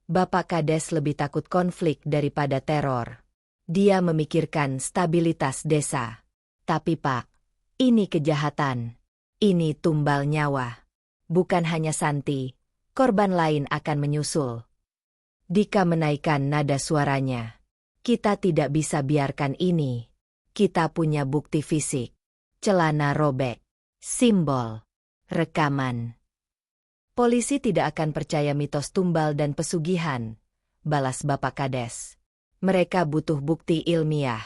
Bapak Kades lebih takut konflik daripada teror. Dia memikirkan stabilitas desa. Tapi Pak, ini kejahatan. Ini tumbal nyawa. Bukan hanya Santi, korban lain akan menyusul. Dika menaikkan nada suaranya. Kita tidak bisa biarkan ini. Kita punya bukti fisik. Celana robek. Simbol. Rekaman. Polisi tidak akan percaya mitos tumbal dan pesugihan, balas Bapak Kades. Mereka butuh bukti ilmiah.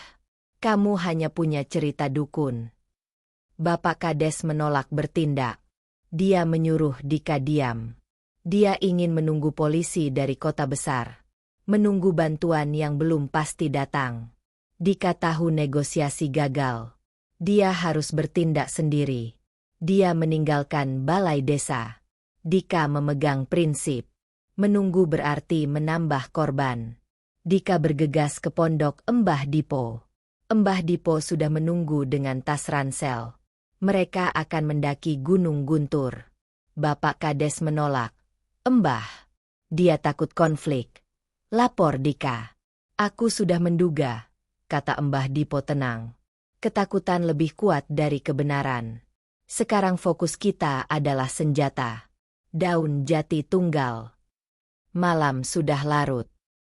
Kamu hanya punya cerita dukun. Bapak Kades menolak bertindak. Dia menyuruh Dika diam. Dia ingin menunggu polisi dari kota besar. Menunggu bantuan yang belum pasti datang. Dika tahu negosiasi gagal. Dia harus bertindak sendiri. Dia meninggalkan balai desa. Dika memegang prinsip. Menunggu berarti menambah korban. Dika bergegas ke pondok Mbah Dipo. Mbah Dipo sudah menunggu dengan tas ransel. Mereka akan mendaki Gunung Guntur. Bapak Kades menolak. Mbah, dia takut konflik. Lapor Dika. Aku sudah menduga, kata Mbah Dipo tenang. Ketakutan lebih kuat dari kebenaran. Sekarang fokus kita adalah senjata. Daun jati tunggal. Malam sudah larut.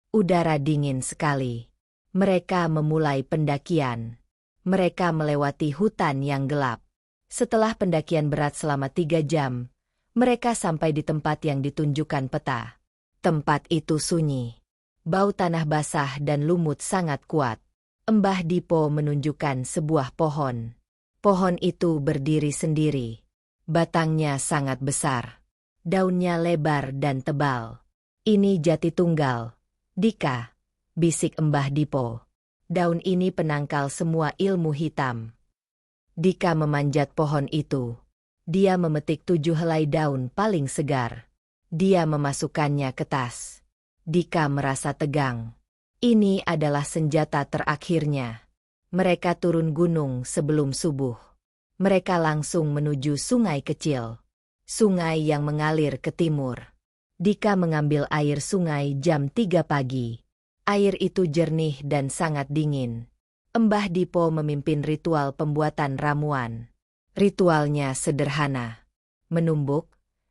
Udara dingin sekali. Mereka memulai pendakian. Mereka melewati hutan yang gelap. Setelah pendakian berat selama 3 jam, mereka sampai di tempat yang ditunjukkan peta. Tempat itu sunyi. Bau tanah basah dan lumut sangat kuat. Mbah Dipo menunjukkan sebuah pohon. Pohon itu berdiri sendiri. Batangnya sangat besar. Daunnya lebar dan tebal. Ini jati tunggal. Dika, bisik Mbah Dipo. Daun ini penangkal semua ilmu hitam. Dika memanjat pohon itu. Dia memetik 7 helai daun paling segar. Dia memasukkannya ke tas. Dika merasa tegang. Ini adalah senjata terakhirnya. Mereka turun gunung sebelum subuh. Mereka langsung menuju sungai kecil. Sungai yang mengalir ke timur. Dika mengambil air sungai jam 3 pagi. Air itu jernih dan sangat dingin. Mbah Dipo memimpin ritual pembuatan ramuan. Ritualnya sederhana. Menumbuk,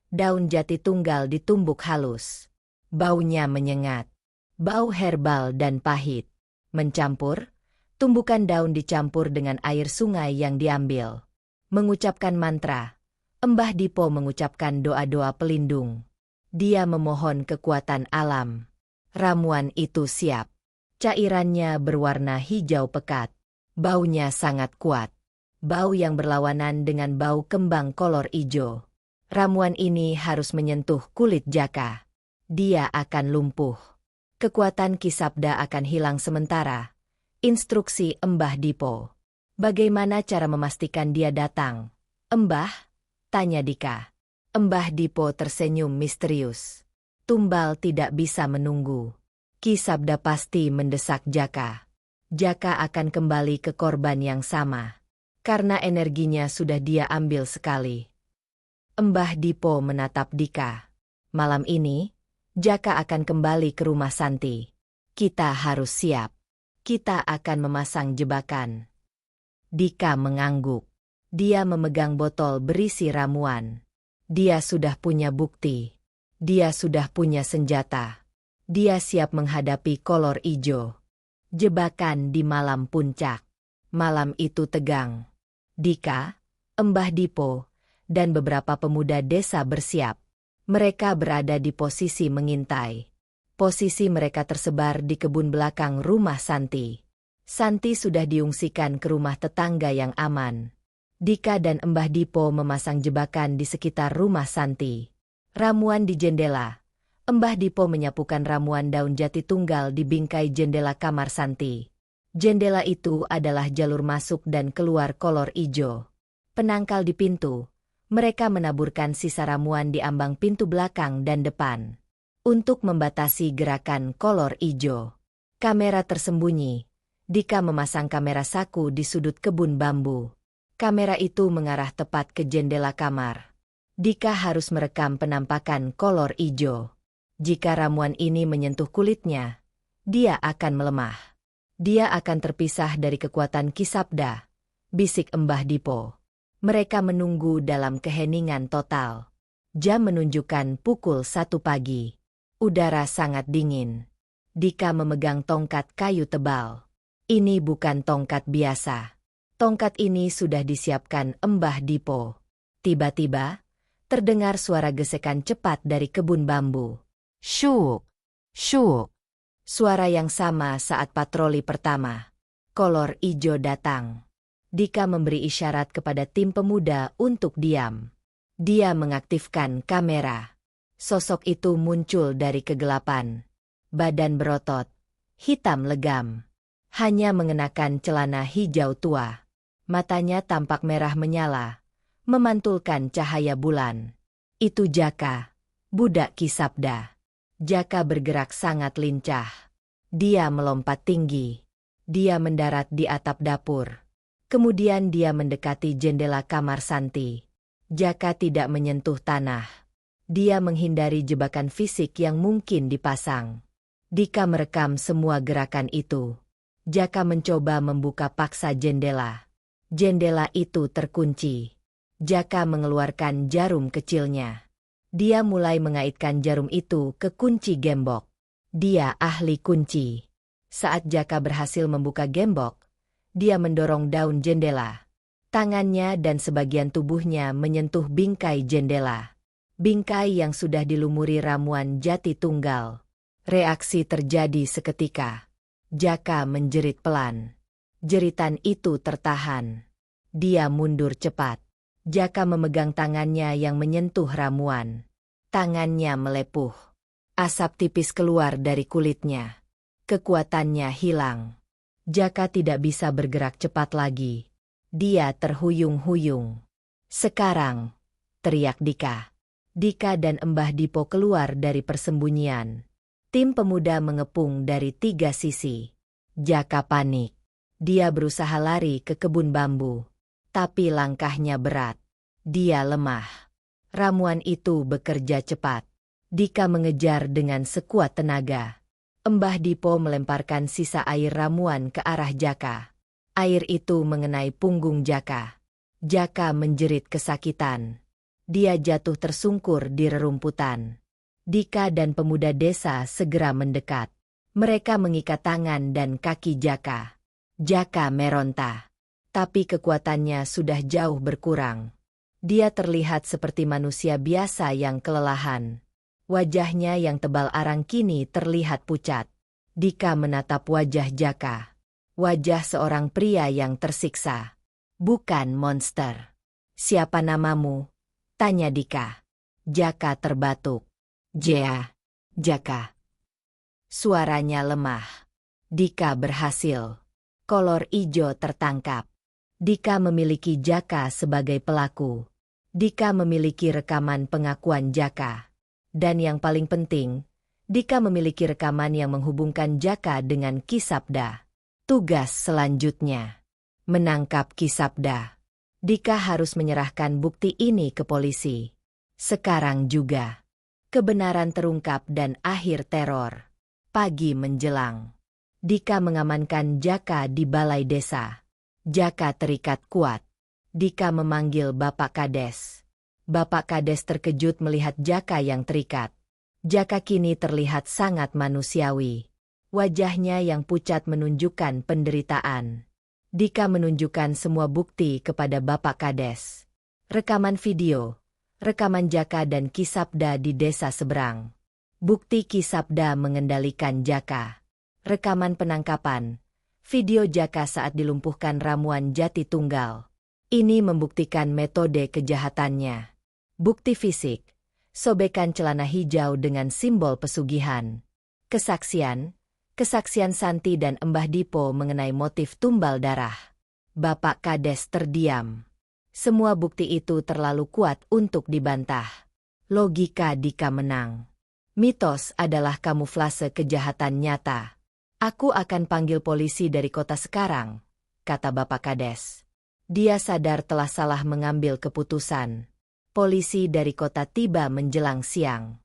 daun jati tunggal ditumbuk halus. Baunya menyengat. Bau herbal dan pahit. Mencampur, tumbukan daun dicampur dengan air sungai yang diambil. Mengucapkan mantra, Mbah Dipo mengucapkan doa-doa pelindung. Dia memohon kekuatan alam. Ramuan itu siap. Cairannya berwarna hijau pekat. Baunya sangat kuat. Bau yang berlawanan dengan bau kembang kolor ijo. Ramuan ini harus menyentuh kulit Jaka. Dia akan lumpuh. Kekuatan Ki Sabda akan hilang sementara. Instruksi Mbah Dipo. Bagaimana cara memastikan dia datang? Mbah? Tanya Dika. Mbah Dipo tersenyum misterius. Tumbal tidak bisa menunggu. Ki Sabda pasti mendesak Jaka. Jaka akan kembali ke korban yang sama. Karena energinya sudah dia ambil sekali. Mbah Dipo menatap Dika. Malam ini, Jaka akan kembali ke rumah Santi. Kita harus siap. Kita akan memasang jebakan. Dika mengangguk. Dia memegang botol berisi ramuan. Dia sudah punya bukti. Dia sudah punya senjata. Dia siap menghadapi kolor ijo. Jebakan di malam puncak. Malam itu tegang. Dika, Mbah Dipo, dan beberapa pemuda desa bersiap. Mereka berada di posisi mengintai. Posisi mereka tersebar di kebun belakang rumah Santi. Santi sudah diungsikan ke rumah tetangga yang aman. Dika dan Mbah Dipo memasang jebakan di sekitar rumah Santi. Ramuan di jendela. Mbah Dipo menyapukan ramuan daun jati tunggal di bingkai jendela kamar Santi. Jendela itu adalah jalur masuk dan keluar kolor ijo. Penangkal di pintu. Mereka menaburkan sisa ramuan di ambang pintu belakang dan depan. Untuk membatasi gerakan kolor ijo. Kamera tersembunyi. Dika memasang kamera saku di sudut kebun bambu. Kamera itu mengarah tepat ke jendela kamar. Dika harus merekam penampakan kolor ijo. Jika ramuan ini menyentuh kulitnya, dia akan melemah. Dia akan terpisah dari kekuatan Ki Sabda, bisik Mbah Dipo. Mereka menunggu dalam keheningan total. Jam menunjukkan pukul 1 pagi. Udara sangat dingin. Dika memegang tongkat kayu tebal. Ini bukan tongkat biasa. Tongkat ini sudah disiapkan Mbah Dipo. Tiba-tiba, terdengar suara gesekan cepat dari kebun bambu. Syuk, syuk. Suara yang sama saat patroli pertama. Kolor ijo datang. Dika memberi isyarat kepada tim pemuda untuk diam. Dia mengaktifkan kamera. Sosok itu muncul dari kegelapan. Badan berotot, hitam legam. Hanya mengenakan celana hijau tua. Matanya tampak merah menyala, memantulkan cahaya bulan. Itu Jaka, budak Ki Sabda. Jaka bergerak sangat lincah. Dia melompat tinggi. Dia mendarat di atap dapur. Kemudian dia mendekati jendela kamar Santi. Jaka tidak menyentuh tanah. Dia menghindari jebakan fisik yang mungkin dipasang. Dika merekam semua gerakan itu. Jaka mencoba membuka paksa jendela. Jendela itu terkunci. Jaka mengeluarkan jarum kecilnya. Dia mulai mengaitkan jarum itu ke kunci gembok. Dia ahli kunci. Saat Jaka berhasil membuka gembok, dia mendorong daun jendela. Tangannya dan sebagian tubuhnya menyentuh bingkai jendela. Bingkai yang sudah dilumuri ramuan jati tunggal. Reaksi terjadi seketika. Jaka menjerit pelan. Jeritan itu tertahan. Dia mundur cepat. Jaka memegang tangannya yang menyentuh ramuan. Tangannya melepuh. Asap tipis keluar dari kulitnya. Kekuatannya hilang. Jaka tidak bisa bergerak cepat lagi. Dia terhuyung-huyung. Sekarang, teriak Dika. Dika dan Mbah Dipo keluar dari persembunyian. Tim pemuda mengepung dari 3 sisi. Jaka panik. Dia berusaha lari ke kebun bambu. Tapi langkahnya berat. Dia lemah. Ramuan itu bekerja cepat. Dika mengejar dengan sekuat tenaga. Mbah Dipo melemparkan sisa air ramuan ke arah Jaka. Air itu mengenai punggung Jaka. Jaka menjerit kesakitan. Dia jatuh tersungkur di rerumputan. Dika dan pemuda desa segera mendekat. Mereka mengikat tangan dan kaki Jaka. Jaka meronta. Tapi kekuatannya sudah jauh berkurang. Dia terlihat seperti manusia biasa yang kelelahan. Wajahnya yang tebal arang kini terlihat pucat. Dika menatap wajah Jaka. Wajah seorang pria yang tersiksa. Bukan monster. Siapa namamu? Tanya Dika. Jaka terbatuk. Jaka. Suaranya lemah. Dika berhasil. Kolor ijo tertangkap. Dika memiliki Jaka sebagai pelaku. Dika memiliki rekaman pengakuan Jaka. Dan yang paling penting, Dika memiliki rekaman yang menghubungkan Jaka dengan Ki Sabda. Tugas selanjutnya, menangkap Ki Sabda. Dika harus menyerahkan bukti ini ke polisi. Sekarang juga. Kebenaran terungkap dan akhir teror. Pagi menjelang. Dika mengamankan Jaka di balai desa. Jaka terikat kuat. Dika memanggil Bapak Kades. Bapak Kades terkejut melihat Jaka yang terikat. Jaka kini terlihat sangat manusiawi. Wajahnya yang pucat menunjukkan penderitaan. Dika menunjukkan semua bukti kepada Bapak Kades. Rekaman video, rekaman Jaka dan Ki Sabda di desa seberang. Bukti Ki Sabda mengendalikan Jaka. Rekaman penangkapan, video Jaka saat dilumpuhkan ramuan jati tunggal. Ini membuktikan metode kejahatannya. Bukti fisik, sobekan celana hijau dengan simbol pesugihan. Kesaksian Santi dan Mbah Dipo mengenai motif tumbal darah. Bapak Kades terdiam. Semua bukti itu terlalu kuat untuk dibantah. Logika Dika menang. Mitos adalah kamuflase kejahatan nyata. Aku akan panggil polisi dari kota sekarang, kata Bapak Kades. Dia sadar telah salah mengambil keputusan. Polisi dari kota tiba menjelang siang.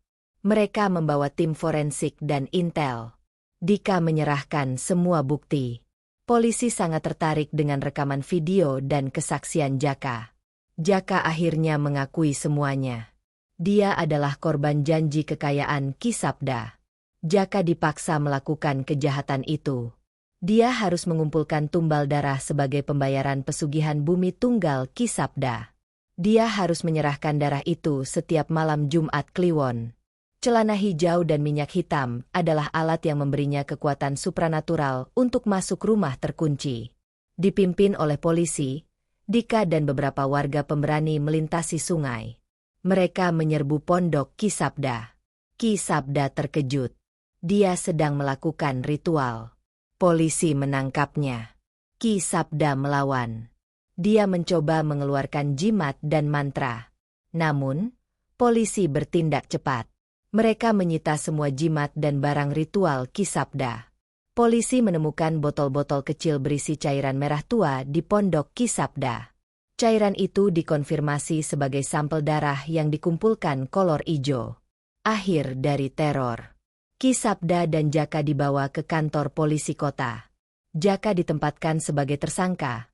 Mereka membawa tim forensik dan intel. Dika menyerahkan semua bukti. Polisi sangat tertarik dengan rekaman video dan kesaksian Jaka. Jaka akhirnya mengakui semuanya. Dia adalah korban janji kekayaan Ki Sabda. Jaka dipaksa melakukan kejahatan itu. Dia harus mengumpulkan tumbal darah sebagai pembayaran pesugihan bumi tunggal Ki Sabda. Dia harus menyerahkan darah itu setiap malam Jumat Kliwon. Celana hijau dan minyak hitam adalah alat yang memberinya kekuatan supranatural untuk masuk rumah terkunci. Dipimpin oleh polisi, Dika dan beberapa warga pemberani melintasi sungai. Mereka menyerbu pondok Ki Sabda. Ki Sabda terkejut. Dia sedang melakukan ritual. Polisi menangkapnya. Ki Sabda melawan. Dia mencoba mengeluarkan jimat dan mantra. Namun, polisi bertindak cepat. Mereka menyita semua jimat dan barang ritual Ki Sabda. Polisi menemukan botol-botol kecil berisi cairan merah tua di pondok Ki Sabda. Cairan itu dikonfirmasi sebagai sampel darah yang dikumpulkan kolor ijo. Akhir dari teror. Ki Sabda dan Jaka dibawa ke kantor polisi kota. Jaka ditempatkan sebagai tersangka.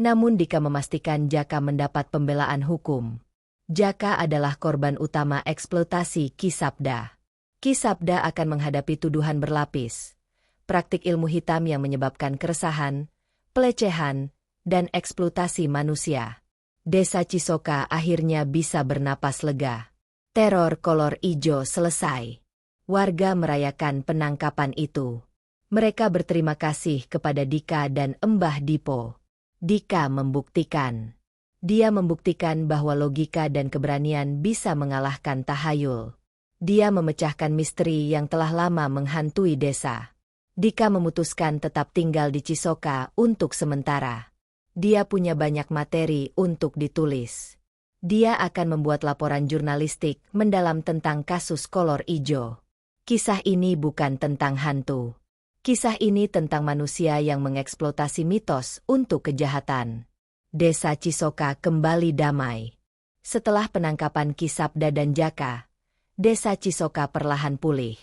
Namun Dika memastikan Jaka mendapat pembelaan hukum. Jaka adalah korban utama eksploitasi Ki Sabda. Ki Sabda akan menghadapi tuduhan berlapis. Praktik ilmu hitam yang menyebabkan keresahan, pelecehan, dan eksploitasi manusia. Desa Cisoka akhirnya bisa bernapas lega. Teror kolor ijo selesai. Warga merayakan penangkapan itu. Mereka berterima kasih kepada Dika dan Mbah Dipo. Dika membuktikan. Dia membuktikan bahwa logika dan keberanian bisa mengalahkan tahayul. Dia memecahkan misteri yang telah lama menghantui desa. Dika memutuskan tetap tinggal di Cisoka untuk sementara. Dia punya banyak materi untuk ditulis. Dia akan membuat laporan jurnalistik mendalam tentang kasus kolor ijo. Kisah ini bukan tentang hantu. Kisah ini tentang manusia yang mengeksploitasi mitos untuk kejahatan. Desa Cisoka kembali damai. Setelah penangkapan Kisabda dan Jaka, Desa Cisoka perlahan pulih.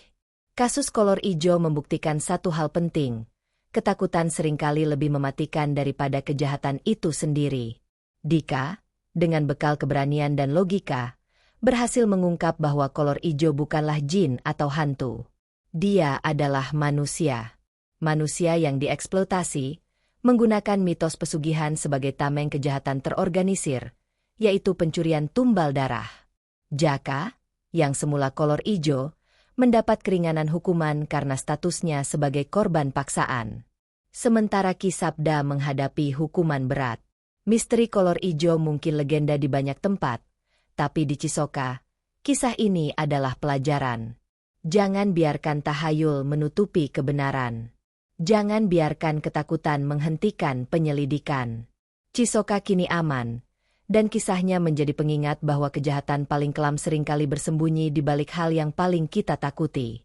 Kasus kolor ijo membuktikan satu hal penting. Ketakutan seringkali lebih mematikan daripada kejahatan itu sendiri. Dika, dengan bekal keberanian dan logika, berhasil mengungkap bahwa kolor ijo bukanlah jin atau hantu. Dia adalah manusia. Manusia yang dieksploitasi, menggunakan mitos pesugihan sebagai tameng kejahatan terorganisir, yaitu pencurian tumbal darah. Jaka, yang semula kolor ijo, mendapat keringanan hukuman karena statusnya sebagai korban paksaan. Sementara Kisabda menghadapi hukuman berat. Misteri kolor ijo mungkin legenda di banyak tempat, tapi di Cisoka, kisah ini adalah pelajaran. Jangan biarkan tahayul menutupi kebenaran. Jangan biarkan ketakutan menghentikan penyelidikan. Cisoka kini aman, dan kisahnya menjadi pengingat bahwa kejahatan paling kelam seringkali bersembunyi di balik hal yang paling kita takuti.